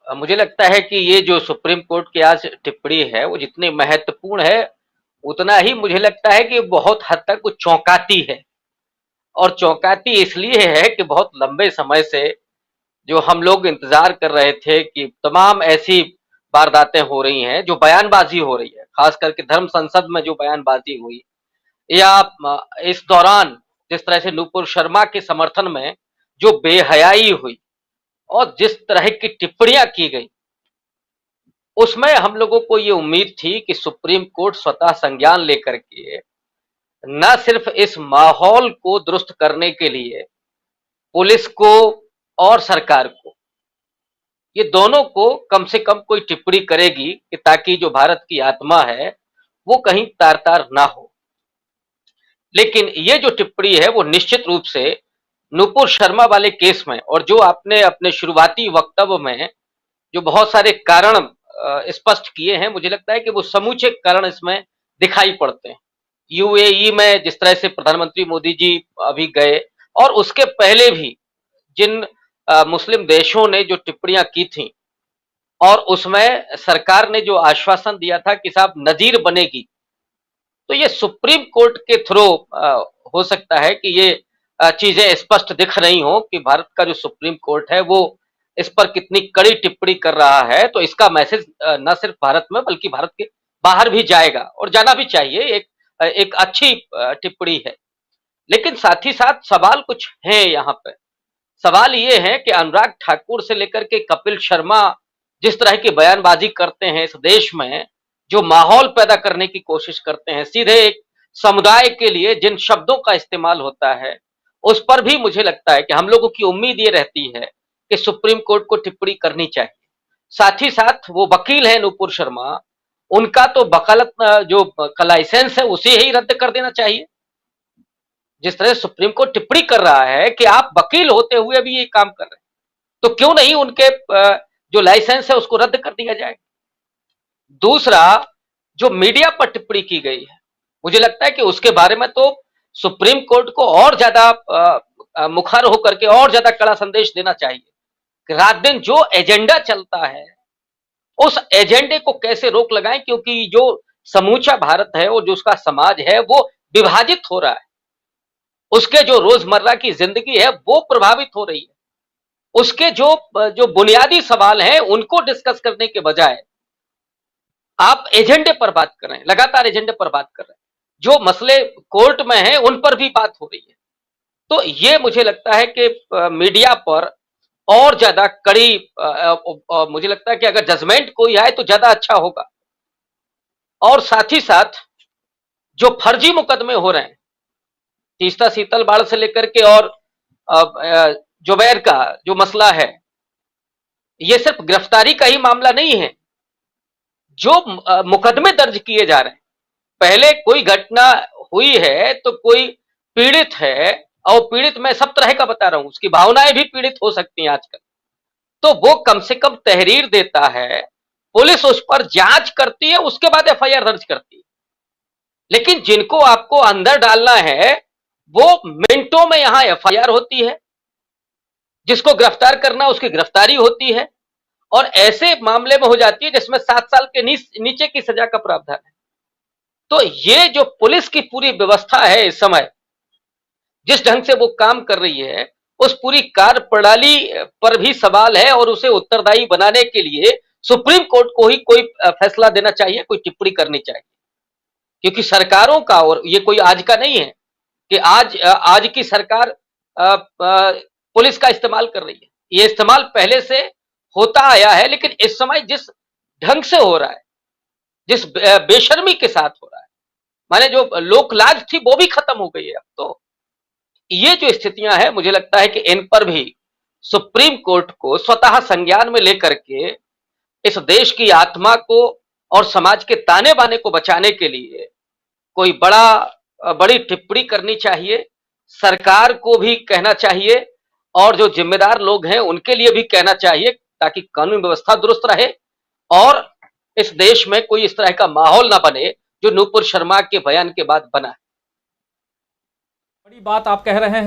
मुझे लगता है कि ये जो सुप्रीम कोर्ट की आज टिप्पणी है वो जितनी महत्वपूर्ण है उतना ही मुझे लगता है कि बहुत हद तक वो चौंकाती है। और चौंकाती इसलिए है कि बहुत लंबे समय से जो हम लोग इंतजार कर रहे थे कि तमाम ऐसी वारदातें हो रही हैं, जो बयानबाजी हो रही है, खास करके धर्म संसद में जो बयानबाजी हुई या इस दौरान जिस तरह से नूपुर शर्मा के समर्थन में जो बेहयाई हुई और जिस तरह की टिप्पणियां की गई, उसमें हम लोगों को ये उम्मीद थी कि सुप्रीम कोर्ट स्वतः संज्ञान लेकर के न सिर्फ इस माहौल को दुरुस्त करने के लिए पुलिस को और सरकार को, ये दोनों को कम से कम कोई टिप्पणी करेगी कि ताकि जो भारत की आत्मा है वो कहीं तार तार ना हो। लेकिन ये जो टिप्पणी है वो निश्चित रूप से नूपुर शर्मा वाले केस में, और जो आपने अपने शुरुआती वक्तव्य में जो बहुत सारे कारण स्पष्ट किए हैं, मुझे लगता है कि वो समूचे कारण इसमें दिखाई पड़ते हैं। यूएई में जिस तरह से प्रधानमंत्री मोदी जी अभी गए और उसके पहले भी जिन मुस्लिम देशों ने जो टिप्पणियां की थी और उसमें सरकार ने जो आश्वासन दिया था कि साहब नजीर बनेगी, तो ये सुप्रीम कोर्ट के थ्रू हो सकता है कि ये चीजें स्पष्ट दिख रही हो कि भारत का जो सुप्रीम कोर्ट है वो इस पर कितनी कड़ी टिप्पणी कर रहा है। तो इसका मैसेज न सिर्फ भारत में बल्कि भारत के बाहर भी जाएगा और जाना भी चाहिए। एक अच्छी टिप्पणी है, लेकिन साथ ही साथ सवाल कुछ है यहाँ पे। सवाल ये है कि अनुराग ठाकुर से लेकर के कपिल शर्मा जिस तरह की बयानबाजी करते हैं, इस देश में जो माहौल पैदा करने की कोशिश करते हैं, सीधे एक समुदाय के लिए जिन शब्दों का इस्तेमाल होता है, उस पर भी मुझे लगता है कि हम लोगों की उम्मीद ये रहती है कि सुप्रीम कोर्ट को टिप्पणी करनी चाहिए। साथ ही साथ वो वकील है नूपुर शर्मा, उनका तो वकालत जो का लाइसेंस है उसे ही रद्द कर देना चाहिए। जिस तरह सुप्रीम कोर्ट टिप्पणी कर रहा है कि आप वकील होते हुए भी ये काम कर रहे हैं, तो क्यों नहीं उनके जो लाइसेंस है उसको रद्द कर दिया जाए। दूसरा, जो मीडिया पर टिप्पणी की गई है, मुझे लगता है कि उसके बारे में तो सुप्रीम कोर्ट को और ज्यादा मुखर होकर के और ज्यादा कड़ा संदेश देना चाहिए कि रात दिन जो एजेंडा चलता है उस एजेंडे को कैसे रोक लगाएं, क्योंकि जो समूचा भारत है और जो उसका समाज है वो विभाजित हो रहा है। उसके जो रोजमर्रा की जिंदगी है वो प्रभावित हो रही है। उसके जो जो बुनियादी सवाल हैं उनको डिस्कस करने के बजाय आप एजेंडे पर बात कर रहे हैं, लगातार एजेंडे पर बात कर रहे हैं। जो मसले कोर्ट में हैं उन पर भी बात हो रही है। तो ये मुझे लगता है कि मीडिया पर और ज्यादा कड़ी मुझे लगता है कि अगर जजमेंट कोई आए तो ज्यादा अच्छा होगा। और साथ ही साथ जो फर्जी मुकदमे हो रहे हैं, तीस्ता शीतल बाढ़ से लेकर के और जुबैर का जो मसला है, ये सिर्फ गिरफ्तारी का ही मामला नहीं है। जो मुकदमे दर्ज किए जा रहे हैं, पहले कोई घटना हुई है तो कोई पीड़ित है, और पीड़ित मैं सब तरह का बता रहा हूं, उसकी भावनाएं भी पीड़ित हो सकती हैं आजकल, तो वो कम से कम तहरीर देता है, पुलिस उस पर जांच करती है, उसके बाद एफआईआर दर्ज करती है। लेकिन जिनको आपको अंदर डालना है वो मिनटों में यहां एफआईआर होती है, जिसको गिरफ्तार करना उसकी गिरफ्तारी होती है, और ऐसे मामले में हो जाती है जिसमें 7 साल के नीचे की सजा का प्रावधान है। तो ये जो पुलिस की पूरी व्यवस्था है इस समय, जिस ढंग से वो काम कर रही है, उस पूरी कार्य प्रणाली पर भी सवाल है, और उसे उत्तरदायी बनाने के लिए सुप्रीम कोर्ट को ही कोई फैसला देना चाहिए, कोई टिप्पणी करनी चाहिए। क्योंकि सरकारों का, और ये कोई आज का नहीं है कि आज की सरकार पुलिस का इस्तेमाल कर रही है। ये इस्तेमाल पहले से होता आया है, लेकिन इस समय जिस ढंग से हो रहा है, जिस बेशर्मी के साथ हो रहा है, माने जो लोक लाज थी वो भी खत्म हो गई है अब। तो ये जो स्थितियां हैं, मुझे लगता है कि इन पर भी सुप्रीम कोर्ट को स्वतः संज्ञान में लेकर के इस देश की आत्मा को और समाज के ताने बाने को बचाने के लिए कोई बड़ी टिप्पणी करनी चाहिए। सरकार को भी कहना चाहिए और जो जिम्मेदार लोग हैं उनके लिए भी कहना चाहिए, ताकि कानून व्यवस्था दुरुस्त रहे और इस देश में कोई इस तरह का माहौल ना बने जो नूपुर शर्मा के बयान के बाद बना है। बड़ी बात आप कह रहे हैं।